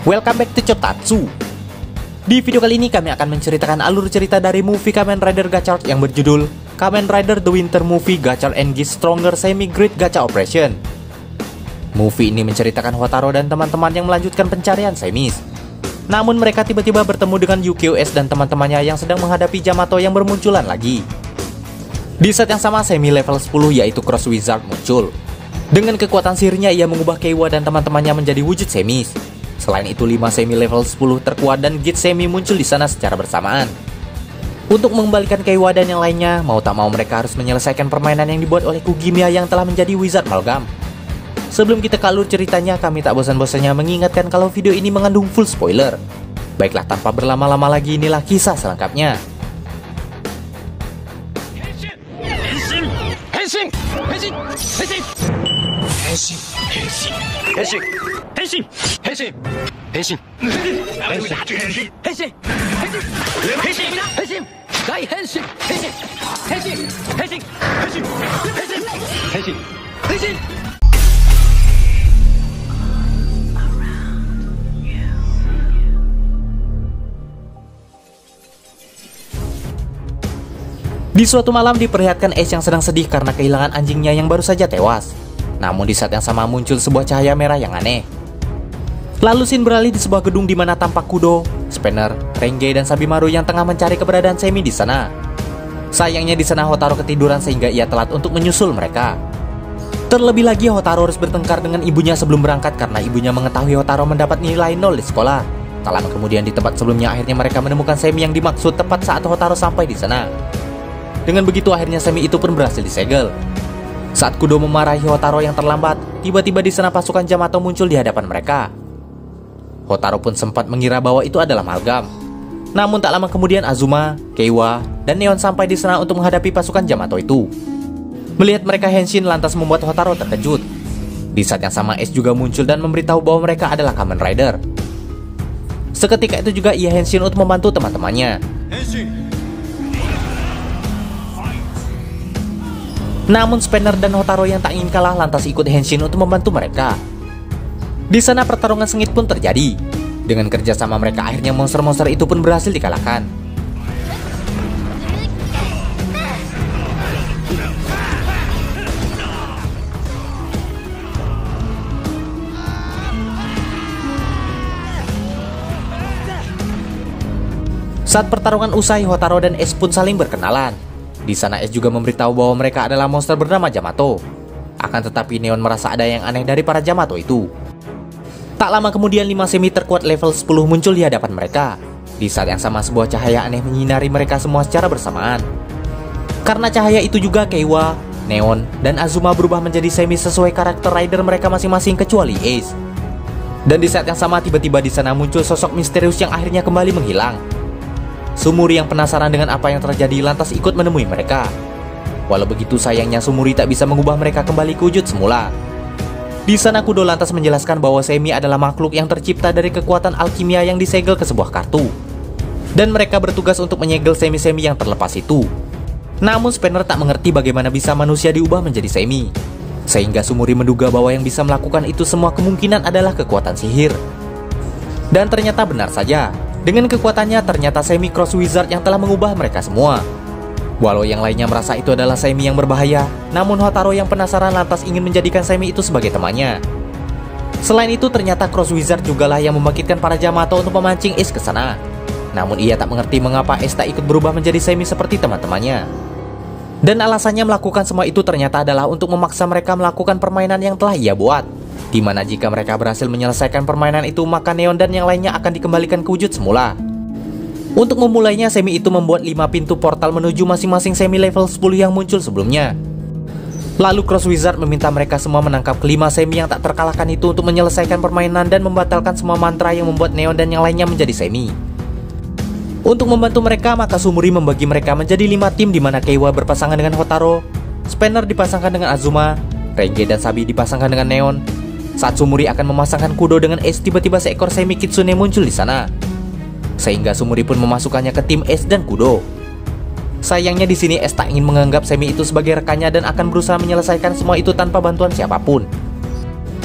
Welcome back to Chotatsu. Di video kali ini kami akan menceritakan alur cerita dari movie Kamen Rider Gacha yang berjudul Kamen Rider The Winter Movie Gacha Engage Stronger Semi-Great Gacha Operation. Movie ini menceritakan Hotaro dan teman-teman yang melanjutkan pencarian Semis. Namun mereka tiba-tiba bertemu dengan Yukios dan teman-temannya yang sedang menghadapi Yamato yang bermunculan lagi. Di saat yang sama, Semi level 10 yaitu Cross Wizard muncul. Dengan kekuatan sihirnya, ia mengubah Keiwa dan teman-temannya menjadi wujud Semis. Selain itu, 5 Semi level 10 terkuat dan Git Semi muncul di sana secara bersamaan. Untuk mengembalikan Keiwa dan yang lainnya, mau tak mau mereka harus menyelesaikan permainan yang dibuat oleh Kugimiya yang telah menjadi Wizard Amalgam. Sebelum kita ke alur ceritanya, kami tak bosan-bosannya mengingatkan kalau video ini mengandung full spoiler. Baiklah, tanpa berlama-lama lagi, inilah kisah selengkapnya. Di suatu malam diperlihatkan Ace yang sedang sedih karena kehilangan anjingnya yang baru saja tewas. Namun di saat yang sama muncul sebuah cahaya merah yang aneh. Lalu scene beralih di sebuah gedung di mana tampak Kudo, Spanner, Renge, dan Sabimaru yang tengah mencari keberadaan Semi di sana. Sayangnya di sana Hotaro ketiduran sehingga ia telat untuk menyusul mereka. Terlebih lagi Hotaro harus bertengkar dengan ibunya sebelum berangkat karena ibunya mengetahui Hotaro mendapat nilai 0 di sekolah. Tak lama kemudian di tempat sebelumnya akhirnya mereka menemukan Semi yang dimaksud tepat saat Hotaro sampai di sana. Dengan begitu akhirnya Semi itu pun berhasil disegel. Saat Kudo memarahi Hotaro yang terlambat, tiba-tiba di sana pasukan Yamato muncul di hadapan mereka. Hotaro pun sempat mengira bahwa itu adalah Amalgam. Namun tak lama kemudian Azuma, Keiwa, dan Neon sampai di sana untuk menghadapi pasukan Yamato itu. Melihat mereka Henshin lantas membuat Hotaro terkejut. Di saat yang sama Ace juga muncul dan memberitahu bahwa mereka adalah Kamen Rider. Seketika itu juga ia Henshin untuk membantu teman-temannya. Namun Spanner dan Hotaro yang tak ingin kalah lantas ikut Henshin untuk membantu mereka. Di sana pertarungan sengit pun terjadi. Dengan kerjasama mereka akhirnya monster-monster itu pun berhasil dikalahkan. Saat pertarungan usai, Hotaro dan Ace pun saling berkenalan. Di sana Ace juga memberitahu bahwa mereka adalah monster bernama Yamato. Akan tetapi Neon merasa ada yang aneh dari para Yamato itu. Tak lama kemudian 5 Semi terkuat level 10 muncul di hadapan mereka. Di saat yang sama sebuah cahaya aneh menyinari mereka semua secara bersamaan. Karena cahaya itu juga Keiwa, Neon, dan Azuma berubah menjadi Semi sesuai karakter rider mereka masing-masing kecuali Ace. Dan di saat yang sama tiba-tiba di sana muncul sosok misterius yang akhirnya kembali menghilang. Sumuri yang penasaran dengan apa yang terjadi lantas ikut menemui mereka. Walau begitu sayangnya Sumuri tak bisa mengubah mereka kembali ke wujud semula. Di sana Kudo lantas menjelaskan bahwa Semi adalah makhluk yang tercipta dari kekuatan alkimia yang disegel ke sebuah kartu. Dan mereka bertugas untuk menyegel Semi-Semi yang terlepas itu. Namun Spanner tak mengerti bagaimana bisa manusia diubah menjadi Semi. Sehingga Sumuri menduga bahwa yang bisa melakukan itu semua kemungkinan adalah kekuatan sihir. Dan ternyata benar saja. Dengan kekuatannya ternyata Semi Cross Wizard yang telah mengubah mereka semua. Walau yang lainnya merasa itu adalah Semi yang berbahaya, namun Hotaro yang penasaran lantas ingin menjadikan Semi itu sebagai temannya. Selain itu ternyata Cross Wizard jugalah yang membangkitkan para Yamato untuk memancing Ace ke sana. Namun ia tak mengerti mengapa Ace tak ikut berubah menjadi Semi seperti teman-temannya. Dan alasannya melakukan semua itu ternyata adalah untuk memaksa mereka melakukan permainan yang telah ia buat. Dimana jika mereka berhasil menyelesaikan permainan itu maka Neon dan yang lainnya akan dikembalikan ke wujud semula. Untuk memulainya Semi itu membuat 5 pintu portal menuju masing-masing Semi level 10 yang muncul sebelumnya. Lalu Cross Wizard meminta mereka semua menangkap kelima Semi yang tak terkalahkan itu untuk menyelesaikan permainan dan membatalkan semua mantra yang membuat Neon dan yang lainnya menjadi Semi. Untuk membantu mereka maka Sumuri membagi mereka menjadi 5 tim di mana Keiwa berpasangan dengan Hotaro, Spanner dipasangkan dengan Azuma, Renge dan Sabi dipasangkan dengan Neon. Saat Sumuri akan memasangkan Kudo dengan Ace tiba-tiba seekor Semi Kitsune muncul di sana. Sehingga Sumuri pun memasukkannya ke tim Ace dan Kudo. Sayangnya di sini Ace tak ingin menganggap Semi itu sebagai rekannya dan akan berusaha menyelesaikan semua itu tanpa bantuan siapapun.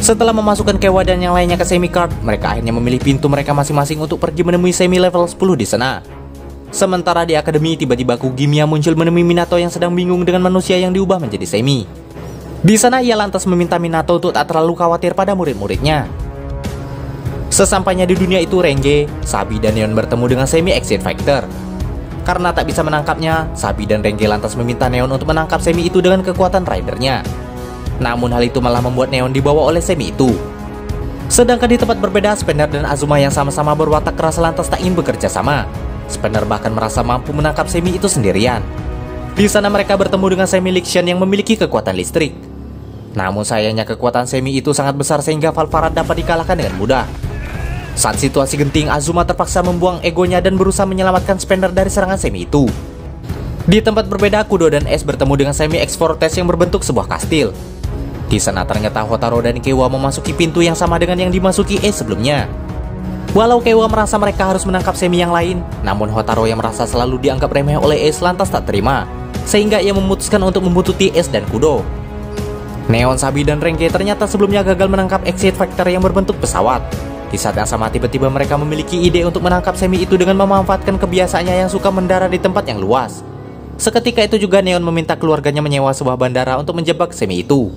Setelah memasukkan Kewa dan yang lainnya ke Semi Card, mereka akhirnya memilih pintu mereka masing-masing untuk pergi menemui Semi level 10 di sana. Sementara di akademi, tiba-tiba Kugimiya muncul menemui Minato yang sedang bingung dengan manusia yang diubah menjadi Semi. Di sana ia lantas meminta Minato untuk tak terlalu khawatir pada murid-muridnya. Sesampainya di dunia itu, Renge, Sabi dan Neon bertemu dengan Semi Exit Factor. Karena tak bisa menangkapnya, Sabi dan Renge lantas meminta Neon untuk menangkap Semi itu dengan kekuatan ridernya. Namun hal itu malah membuat Neon dibawa oleh Semi itu. Sedangkan di tempat berbeda, Spender dan Azuma yang sama-sama berwatak keras lantas tak ingin bekerja sama. Spender bahkan merasa mampu menangkap Semi itu sendirian. Di sana mereka bertemu dengan Semi Lixian yang memiliki kekuatan listrik. Namun sayangnya kekuatan Semi itu sangat besar sehingga Valvarat dapat dikalahkan dengan mudah. Saat situasi genting, Azuma terpaksa membuang egonya dan berusaha menyelamatkan Spender dari serangan Semi itu. Di tempat berbeda, Kudo dan Ace bertemu dengan Semi X Fortress yang berbentuk sebuah kastil. Di sana ternyata Hotaro dan Kewa memasuki pintu yang sama dengan yang dimasuki Ace sebelumnya. Walau Kewa merasa mereka harus menangkap Semi yang lain, namun Hotaro yang merasa selalu dianggap remeh oleh Ace lantas tak terima, sehingga ia memutuskan untuk membuntuti Ace dan Kudo. Neon, Sabi dan Renge ternyata sebelumnya gagal menangkap Exit Factor yang berbentuk pesawat. Di saat yang sama tiba-tiba mereka memiliki ide untuk menangkap Semi itu dengan memanfaatkan kebiasaannya yang suka mendarat di tempat yang luas. Seketika itu juga Neon meminta keluarganya menyewa sebuah bandara untuk menjebak Semi itu.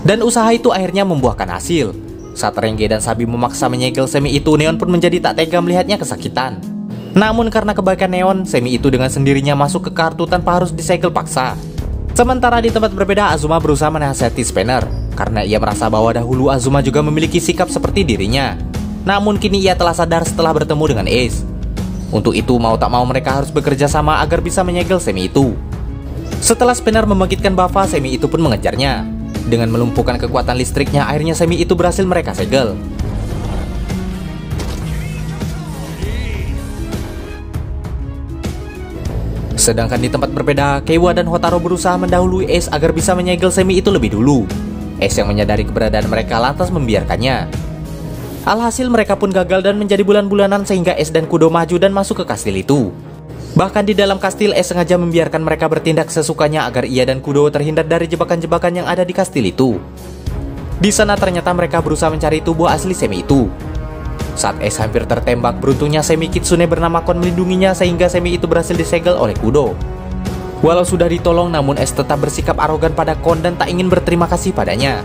Dan usaha itu akhirnya membuahkan hasil. Saat Renge dan Sabi memaksa menyegel Semi itu, Neon pun menjadi tak tega melihatnya kesakitan. Namun karena kebaikan Neon, Semi itu dengan sendirinya masuk ke kartu tanpa harus disegel paksa. Sementara di tempat berbeda, Azuma berusaha menasihati Spender karena ia merasa bahwa dahulu Azuma juga memiliki sikap seperti dirinya. Namun kini ia telah sadar setelah bertemu dengan Ace. Untuk itu mau tak mau mereka harus bekerja sama agar bisa menyegel Semi itu. Setelah Spender membangkitkan Bava, Semi itu pun mengejarnya. Dengan melumpuhkan kekuatan listriknya, akhirnya Semi itu berhasil mereka segel. Sedangkan di tempat berbeda, Kewa dan Hotaro berusaha mendahului Ace agar bisa menyegel Semi itu lebih dulu. Ace yang menyadari keberadaan mereka lantas membiarkannya. Alhasil mereka pun gagal dan menjadi bulan-bulanan sehingga Ace dan Kudo maju dan masuk ke kastil itu. Bahkan di dalam kastil, Ace sengaja membiarkan mereka bertindak sesukanya agar ia dan Kudo terhindar dari jebakan-jebakan yang ada di kastil itu. Di sana ternyata mereka berusaha mencari tubuh asli Semi itu. Saat Ace hampir tertembak, beruntungnya Semi Kitsune bernama Kon melindunginya sehingga Semi itu berhasil disegel oleh Kudo. Walau sudah ditolong, namun Ace tetap bersikap arogan pada Kon dan tak ingin berterima kasih padanya.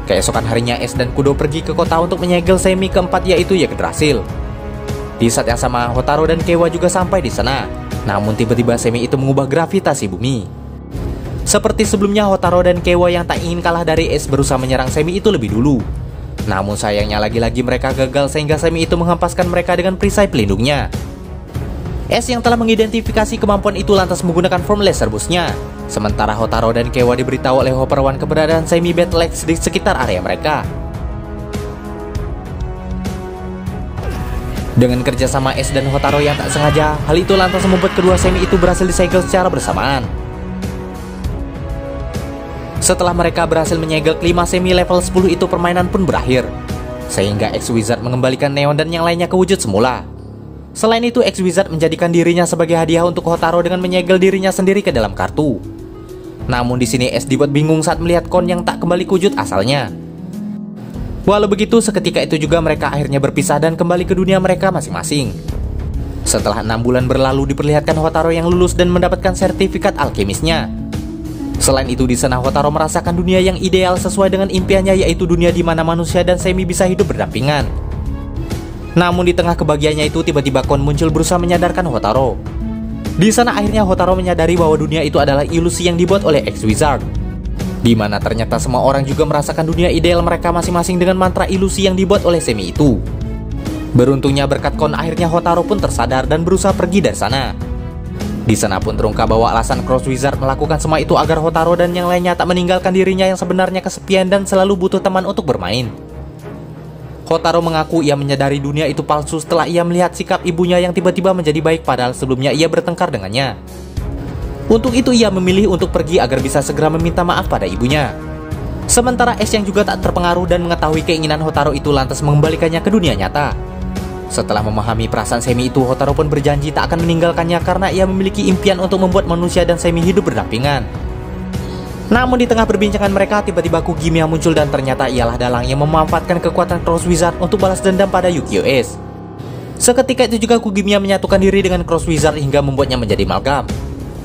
Keesokan harinya, Ace dan Kudo pergi ke kota untuk menyegel Semi keempat, yaitu Yggdrasil. Di saat yang sama, Hotaro dan Kewa juga sampai di sana. Namun tiba-tiba Semi itu mengubah gravitasi bumi. Seperti sebelumnya, Hotaro dan Kewa yang tak ingin kalah dari Ace berusaha menyerang Semi itu lebih dulu. Namun sayangnya lagi-lagi mereka gagal sehingga Semi itu menghempaskan mereka dengan perisai pelindungnya. Ace yang telah mengidentifikasi kemampuan itu lantas menggunakan form laser boost-nya. Sementara Hotaro dan Kewa diberitahu oleh Hopper One keberadaan Semi Battle Axe di sekitar area mereka. Dengan kerjasama Ace dan Hotaro yang tak sengaja, hal itu lantas membuat kedua Semi itu berhasil disegel secara bersamaan. Setelah mereka berhasil menyegel kelima Semi level 10 itu, permainan pun berakhir. Sehingga X-Wizard mengembalikan Neon dan yang lainnya ke wujud semula. Selain itu, X-Wizard menjadikan dirinya sebagai hadiah untuk Hotaro dengan menyegel dirinya sendiri ke dalam kartu. Namun di sini Ace dibuat bingung saat melihat Kon yang tak kembali ke wujud asalnya. Walau begitu, seketika itu juga mereka akhirnya berpisah dan kembali ke dunia mereka masing-masing. Setelah 6 bulan berlalu, diperlihatkan Hotaro yang lulus dan mendapatkan sertifikat alkemisnya. Selain itu, di sana Hotaro merasakan dunia yang ideal sesuai dengan impiannya, yaitu dunia di mana manusia dan Semi bisa hidup berdampingan. Namun di tengah kebahagiaannya itu, tiba-tiba Kon muncul berusaha menyadarkan Hotaro. Di sana akhirnya Hotaro menyadari bahwa dunia itu adalah ilusi yang dibuat oleh X-Wizard. Di mana ternyata semua orang juga merasakan dunia ideal mereka masing-masing dengan mantra ilusi yang dibuat oleh Semi itu. Beruntungnya berkat Kon, akhirnya Hotaro pun tersadar dan berusaha pergi dari sana. Di sana pun terungkap bahwa alasan Cross Wizard melakukan semua itu agar Hotaro dan yang lainnya tak meninggalkan dirinya yang sebenarnya kesepian dan selalu butuh teman untuk bermain. Hotaro mengaku ia menyadari dunia itu palsu setelah ia melihat sikap ibunya yang tiba-tiba menjadi baik padahal sebelumnya ia bertengkar dengannya. Untuk itu ia memilih untuk pergi agar bisa segera meminta maaf pada ibunya. Sementara Ace yang juga tak terpengaruh dan mengetahui keinginan Hotaro itu lantas mengembalikannya ke dunia nyata. Setelah memahami perasaan Semi itu, Hotaro pun berjanji tak akan meninggalkannya karena ia memiliki impian untuk membuat manusia dan Semi hidup berdampingan. Namun di tengah perbincangan mereka, tiba-tiba Kugimiya muncul dan ternyata ialah dalang yang memanfaatkan kekuatan Cross Wizard untuk balas dendam pada Yukio Ace. Seketika itu juga Kugimiya menyatukan diri dengan Cross Wizard hingga membuatnya menjadi amalgam.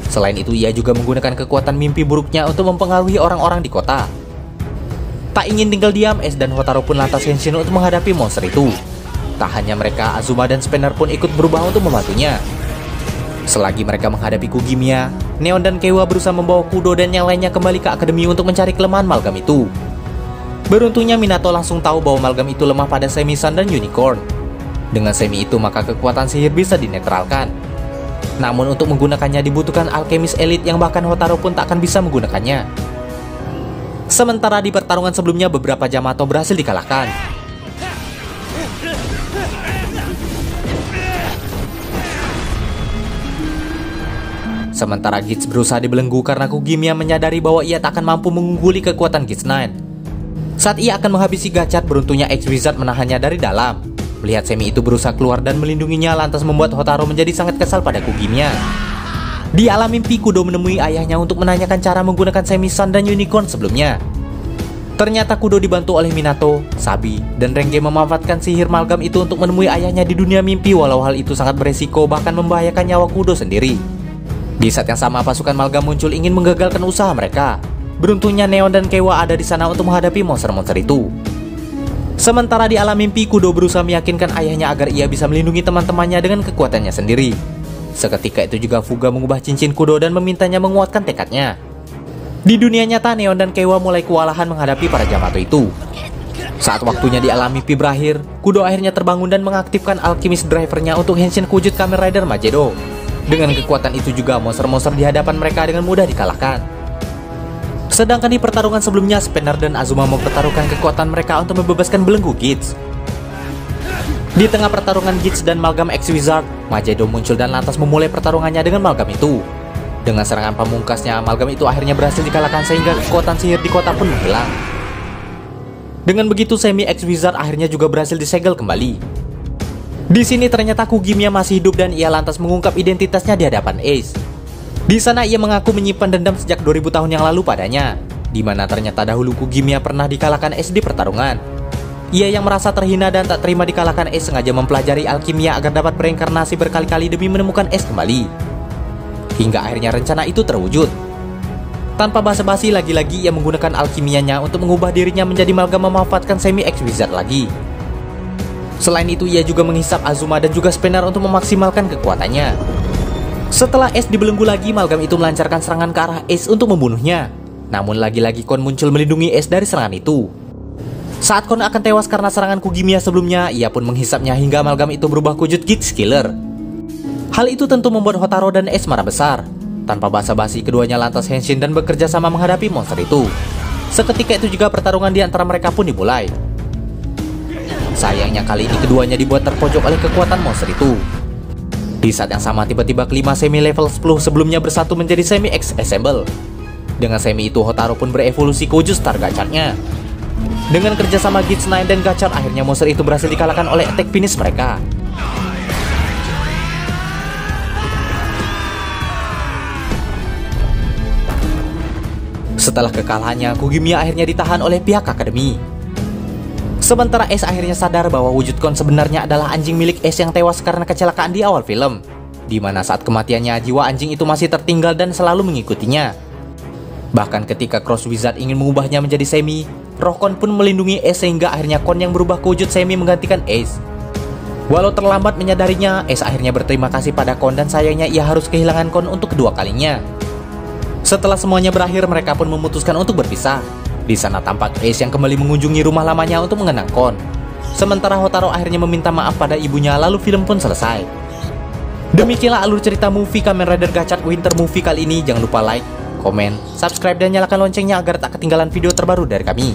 Selain itu, ia juga menggunakan kekuatan mimpi buruknya untuk mempengaruhi orang-orang di kota. Tak ingin tinggal diam, Ace dan Hotaru pun lantas henshin untuk menghadapi monster itu. Tak hanya mereka, Azuma dan Spanner pun ikut berubah untuk membantunya. Selagi mereka menghadapi Kugimiya, Neon dan Keiwa berusaha membawa Kudo dan yang lainnya kembali ke akademi untuk mencari kelemahan Amalgam itu. Beruntungnya Minato langsung tahu bahwa Amalgam itu lemah pada Semi Sun dan Unicorn. Dengan Semi itu maka kekuatan sihir bisa dinetralkan. Namun untuk menggunakannya dibutuhkan alkemis elit yang bahkan Hotaru pun tak akan bisa menggunakannya. Sementara di pertarungan sebelumnya beberapa Yamato berhasil dikalahkan. Sementara Gits berusaha dibelenggu karena Kugimiya menyadari bahwa ia tak akan mampu mengungguli kekuatan Gits 9. Saat ia akan menghabisi Gachat, beruntungnya X-Wizard menahannya dari dalam. Melihat Semi itu berusaha keluar dan melindunginya, lantas membuat Hotaru menjadi sangat kesal pada Kugimiya. Di alam mimpi, Kudo menemui ayahnya untuk menanyakan cara menggunakan Semi Sun dan Unicorn sebelumnya. Ternyata Kudo dibantu oleh Minato, Sabi, dan Renge memanfaatkan sihir Amalgam itu untuk menemui ayahnya di dunia mimpi, walau hal itu sangat beresiko bahkan membahayakan nyawa Kudo sendiri. Di saat yang sama, pasukan Amalgam muncul ingin menggagalkan usaha mereka. Beruntungnya Neon dan Keiwa ada di sana untuk menghadapi monster-monster itu. Sementara di alam mimpi, Kudo berusaha meyakinkan ayahnya agar ia bisa melindungi teman-temannya dengan kekuatannya sendiri. Seketika itu juga Fuga mengubah cincin Kudo dan memintanya menguatkan tekadnya. Di dunia nyata, Neon dan Keiwa mulai kewalahan menghadapi para Yamato itu. Saat waktunya di alam mimpi berakhir, Kudo akhirnya terbangun dan mengaktifkan alkemis drivernya untuk henshin ke wujud Kamen Rider Magedo. Dengan kekuatan itu juga monster-monster di hadapan mereka dengan mudah dikalahkan. Sedangkan di pertarungan sebelumnya, Spanner dan Azuma mempertaruhkan kekuatan mereka untuk membebaskan belenggu Gits. Di tengah pertarungan Gits dan Amalgam X-Wizard, Magedo muncul dan lantas memulai pertarungannya dengan Amalgam itu. Dengan serangan pamungkasnya, Amalgam itu akhirnya berhasil dikalahkan sehingga kekuatan sihir di kota pun menghilang. Dengan begitu, Semi X-Wizard akhirnya juga berhasil disegel kembali. Di sini ternyata Kugimiya masih hidup dan ia lantas mengungkap identitasnya di hadapan Ace. Di sana ia mengaku menyimpan dendam sejak 2000 tahun yang lalu padanya, di mana ternyata dahulu Kugimiya pernah dikalahkan Ace di pertarungan. Ia yang merasa terhina dan tak terima dikalahkan Ace sengaja mempelajari alkimia agar dapat bereinkarnasi berkali-kali demi menemukan Ace kembali. Hingga akhirnya rencana itu terwujud. Tanpa basa-basi, lagi-lagi ia menggunakan alkimianya untuk mengubah dirinya menjadi Amalgam memanfaatkan Semi X-Wizard lagi. Selain itu, ia juga menghisap Azuma dan juga Spanner untuk memaksimalkan kekuatannya. Setelah Ace dibelenggu lagi, Amalgam itu melancarkan serangan ke arah Ace untuk membunuhnya. Namun lagi-lagi Kon muncul melindungi Ace dari serangan itu. Saat Kon akan tewas karena serangan Kugimiya sebelumnya, ia pun menghisapnya hingga Amalgam itu berubah ke wujud Gits Killer. Hal itu tentu membuat Hotaru dan Ace marah besar. Tanpa basa-basi, keduanya lantas henshin dan bekerja sama menghadapi monster itu. Seketika itu juga pertarungan di antara mereka pun dimulai. Sayangnya kali ini keduanya dibuat terpojok oleh kekuatan monster itu. Di saat yang sama, tiba-tiba kelima Semi level 10 sebelumnya bersatu menjadi Semi X Assemble. Dengan Semi itu, Hotaru pun berevolusi ke wujud Star Gachatnya. Dengan kerjasama Gits 9 dan Gachat, akhirnya monster itu berhasil dikalahkan oleh attack finish mereka. Setelah kekalahannya, Kugimiya akhirnya ditahan oleh pihak akademi. Sementara Ace akhirnya sadar bahwa wujud Kon sebenarnya adalah anjing milik Ace yang tewas karena kecelakaan di awal film, di mana saat kematiannya jiwa anjing itu masih tertinggal dan selalu mengikutinya. Bahkan ketika Cross Wizard ingin mengubahnya menjadi Semi, roh Kon pun melindungi Ace sehingga akhirnya Kon yang berubah ke wujud Semi menggantikan Ace. Walau terlambat menyadarinya, Ace akhirnya berterima kasih pada Kon dan sayangnya ia harus kehilangan Kon untuk kedua kalinya. Setelah semuanya berakhir, mereka pun memutuskan untuk berpisah. Di sana tampak Ace yang kembali mengunjungi rumah lamanya untuk mengenang Kon. Sementara Hotaru akhirnya meminta maaf pada ibunya, lalu film pun selesai. Demikianlah alur cerita movie Kamen Rider Gachat Winter Movie kali ini. Jangan lupa like, komen, subscribe, dan nyalakan loncengnya agar tak ketinggalan video terbaru dari kami.